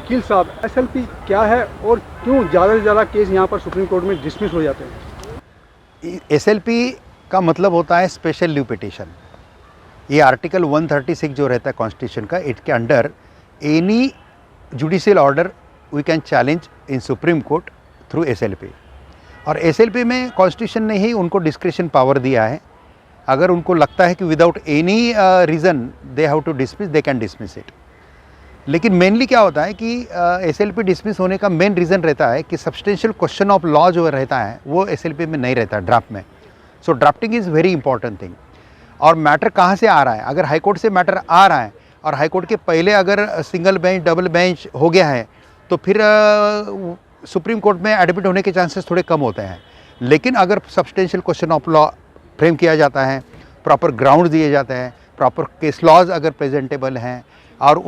वकील साहब, एसएलपी क्या है और क्यों ज़्यादा से ज़्यादा केस यहाँ पर सुप्रीम कोर्ट में डिसमिस हो जाते हैं? एसएलपी का मतलब होता है स्पेशल लीव पिटिशन। ये आर्टिकल 136 जो रहता है कॉन्स्टिट्यूशन का, इसके under any judicial order we can challenge in Supreme Court through SLP. और एसएलपी में कॉन्स्टिट्यूशन ने ही उनको डिस्क्रिशन पावर दिया है। अगर उनको लगता है कि without any reason they have to dismiss, they can dismiss it. लेकिन मेनली क्या होता है कि एसएलपी डिसमिस होने का मेन रीज़न रहता है कि सब्सटेंशियल क्वेश्चन ऑफ लॉ जो रहता है वो एसएलपी में नहीं रहता, ड्राफ्ट में। So drafting is very important thing. और मैटर कहाँ से आ रहा है? अगर हाई कोर्ट से मैटर आ रहा है और हाई कोर्ट के पहले अगर सिंगल बेंच डबल बेंच हो गया है तो फिर सुप्रीम कोर्ट में एडमिट होने के चांसेस थोड़े कम होते हैं। लेकिन अगर substantial question of law frame किया जाता है, प्रॉपर ग्राउंड दिए जाते हैं, प्रॉपर केस लॉज अगर प्रेजेंटेबल हैं और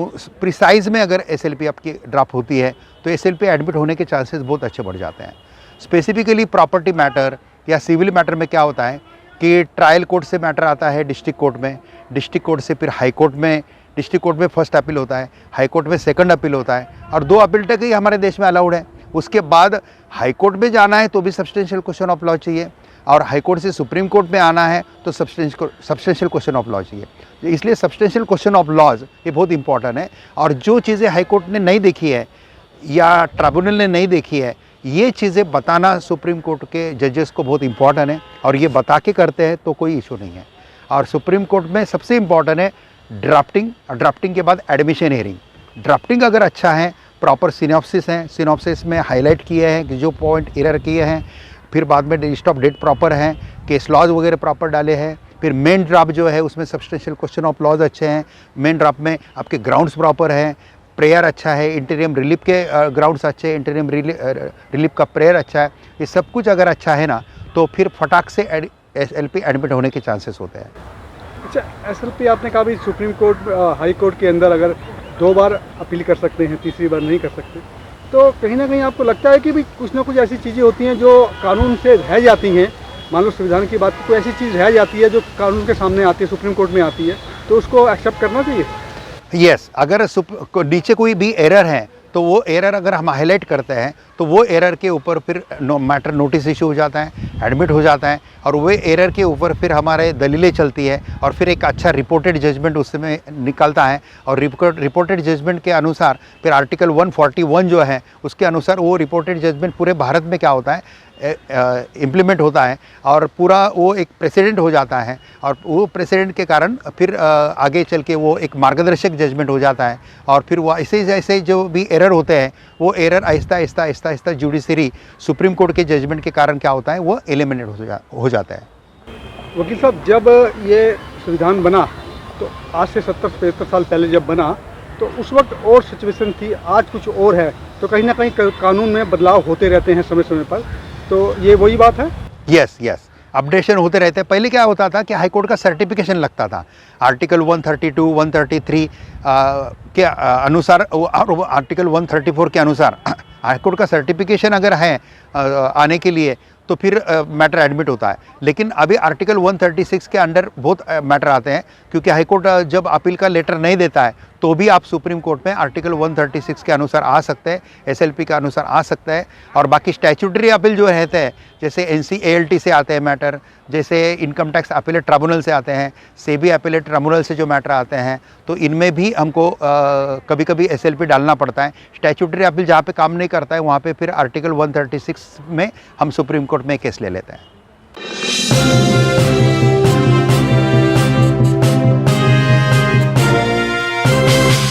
प्रिसाइज में अगर एसएलपी आपकी ड्राफ्ट होती है तो एसएलपी एडमिट होने के चांसेस बहुत अच्छे बढ़ जाते हैं। स्पेसिफिकली प्रॉपर्टी मैटर या सिविल मैटर में क्या होता है कि ट्रायल कोर्ट से मैटर आता है डिस्ट्रिक्ट कोर्ट में, डिस्ट्रिक्ट कोर्ट से फिर हाई कोर्ट में, डिस्ट्रिक्ट कोर्ट में फर्स्ट अपील होता है, हाई कोर्ट में सेकंड अपील होता है और 2 अपील तक ही हमारे देश में अलाउड है। उसके बाद हाई कोर्ट में जाना है तो भी सब्सटेंशियल क्वेश्चन ऑफ लॉ चाहिए और हाई कोर्ट से सुप्रीम कोर्ट में आना है तो सब्सटेंशियल क्वेश्चन ऑफ लॉ चाहिए। इसलिए सब्सटेंशियल क्वेश्चन ऑफ लॉज ये बहुत इंपॉर्टेंट है। और जो चीज़ें हाई कोर्ट ने नहीं देखी है या ट्रिब्यूनल ने नहीं देखी है, ये चीज़ें बताना सुप्रीम कोर्ट के जजेस को बहुत इंपॉर्टेंट है और ये बता के करते हैं तो कोई इशू नहीं है। और सुप्रीम कोर्ट में सबसे इम्पॉर्टेंट है ड्राफ्टिंग और ड्राफ्टिंग के बाद एडमिशन हियरिंग। ड्राफ्टिंग अगर अच्छा है, प्रॉपर सिनॉप्सिस हैं, सिनॉप्सिस में हाईलाइट किए हैं कि जो पॉइंट एरर किए हैं, फिर बाद में लिस्ट ऑफ डेट प्रॉपर हैं, केस लॉज वगैरह प्रॉपर डाले हैं, फिर मेन ड्राफ्ट जो है उसमें सब्सटेंशियल क्वेश्चन ऑफ लॉज अच्छे हैं, मेन ड्राफ्ट में आपके ग्राउंड्स प्रॉपर हैं, प्रेयर अच्छा है, इंटरियम रिलीफ के ग्राउंड्स अच्छे हैं, इंटरियम रिलीफ का प्रेयर अच्छा है, ये सब कुछ अगर अच्छा है ना तो फिर फटाक से एसएलपी एडमिट होने के चांसेस होते हैं। अच्छा, एसएलपी आपने कहा भी सुप्रीम कोर्ट हाई कोर्ट के अंदर अगर 2 बार अपील कर सकते हैं, तीसरी बार नहीं कर सकते, तो कहीं ना कहीं आपको लगता है कि भी कुछ ना कुछ ऐसी चीज़ें होती हैं जो कानून से रह जाती हैं। मान लो संविधान की बात, कोई ऐसी चीज़ रह जाती है जो कानून के सामने आती है, सुप्रीम कोर्ट में आती है, तो उसको एक्सेप्ट करना चाहिए। यस, अगर नीचे कोई भी एरर है तो वो एरर अगर हम हाईलाइट करते हैं तो वो एरर के ऊपर फिर मैटर नोटिस इशू हो जाता है, एडमिट हो जाता है और वो एरर के ऊपर फिर हमारे दलीलें चलती है और फिर एक अच्छा रिपोर्टेड जजमेंट उसमें निकलता है। और रिपोर्टेड जजमेंट के अनुसार फिर आर्टिकल 141 जो है उसके अनुसार वो रिपोर्टेड जजमेंट पूरे भारत में क्या होता है इम्प्लीमेंट होता है और पूरा वो एक प्रेसिडेंट हो जाता है और वो प्रेसिडेंट के कारण फिर आगे चल के वो एक मार्गदर्शक जजमेंट हो जाता है और फिर वो ऐसे जो भी एरर होते हैं वो error Aahista Aahista Aahista Aahista judiciary supreme court के जजमेंट के कारण क्या होता है वो एलिमिनेट हो जाता है। वकील साहब, जब ये संविधान बना तो आज से 70-75 साल पहले जब बना तो उस वक्त और सिचुएशन थी, आज कुछ और है, तो कहीं ना कहीं कानून में बदलाव होते रहते हैं समय समय पर, तो ये वही बात है। यस, अपडेशन होते रहते हैं। पहले क्या होता था कि हाई कोर्ट का सर्टिफिकेशन लगता था आर्टिकल 132, 133 के अनुसार और आर्टिकल 134 के अनुसार हाई कोर्ट का सर्टिफिकेशन अगर है आने के लिए तो फिर मैटर एडमिट होता है। लेकिन अभी आर्टिकल 136 के अंडर बहुत मैटर आते हैं क्योंकि हाई कोर्ट जब अपील का लेटर नहीं देता है तो भी आप सुप्रीम कोर्ट में आर्टिकल 136 के अनुसार आ सकते हैं, एसएलपी के अनुसार आ सकते हैं। और बाकी स्टैट्यूटरी अपील जो रहते हैं जैसे एनसीएएलटी से आते हैं मैटर, जैसे इनकम टैक्स अपीलेट ट्रिब्यूनल से आते हैं, सेबी अपीलेट ट्रिब्यूनल से जो मैटर आते हैं तो इनमें भी हमको कभी कभी एसएलपी डालना पड़ता है। स्टैट्यूटरी अपील जहाँ पे काम नहीं करता है वहाँ पे फिर आर्टिकल 136 में हम सुप्रीम कोर्ट में केस ले लेते हैं।